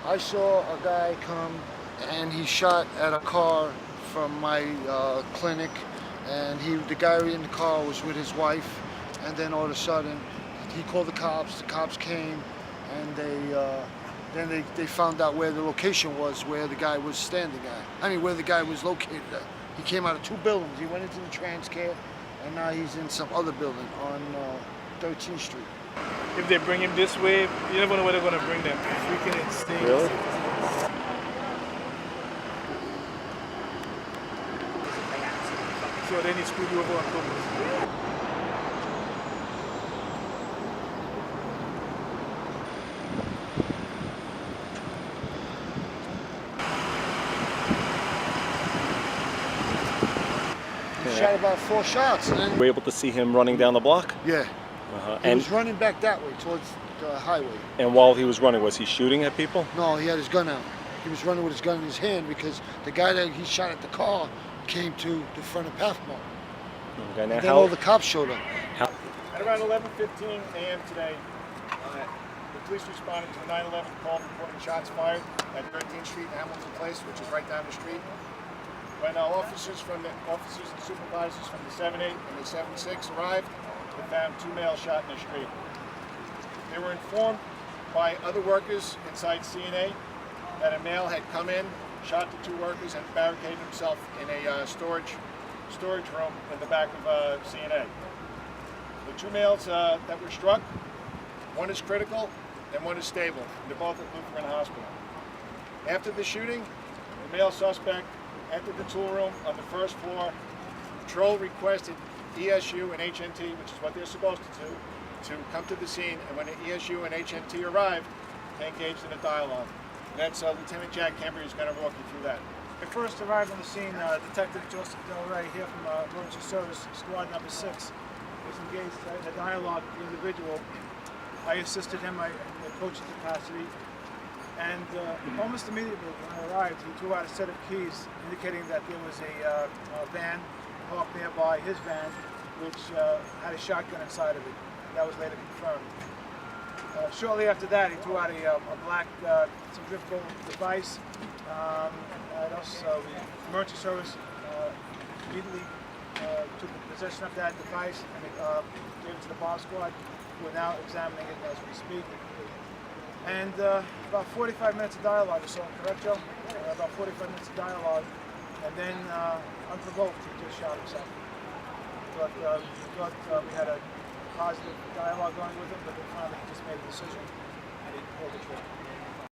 I saw a guy come and he shot at a car from my clinic, and the guy in the car was with his wife, and then all of a sudden he called the cops came, and they found out where the location was, where the guy was standing at. I mean, where the guy was located at. He came out of two buildings. He went into the Transcare, and now he's in some other building on 13th Street. If they bring him this way, you never know where they're going to bring them. Freaking insane. Really? So then he screwed you over on purpose. He shot about 4 shots. And then, Were you able to see him running down the block? yeah. He And was running back that way towards the highway. while he was running, was he shooting at people? No, he had his gun out. He was running with his gun in his hand because the guy that he shot at the car came to the front of Pathmark. Okay, now And then all the cops showed up. At around 11:15 a.m. today, the police responded to a 9/11 call reporting shots fired at 13th Street and Hamilton Place, which is right down the street. When officers and supervisors from the 7-8 and the 7-6 arrived, they found 2 males shot in the street. They were informed by other workers inside C&A that a male had come in, shot the 2 workers, and barricaded himself in a storage room in the back of C&A. The 2 males that were struck, one is critical and one is stable. They're both at Lutheran Hospital. After the shooting, the male suspect entered the tool room on the first floor. Patrol requested ESU and HNT, which is what they're supposed to do, to come to the scene, and when the ESU and HNT arrived, they engaged in a dialogue. And that's Lieutenant Jack Kember who's going to walk you through that. I first arrived on the scene, Detective Joseph Del Rey here from Emergency Service Squad number 6 was engaged in a dialogue with the individual. I assisted him in a coaching capacity, and almost immediately when I arrived, he threw out a set of keys indicating that there was a van parked nearby, his van, which had a shotgun inside of it. That was later confirmed. Shortly after that, he threw out a black centrifugal device. The emergency service immediately took possession of that device and gave it to the bomb squad, who are now examining it as we speak. And about 45 minutes of dialogue or so, correct, Joe? About 45 minutes of dialogue, and then unprovoked, he just shot himself. But we thought we had a positive dialogue going with him, but then finally he just made a decision and he pulled the trigger.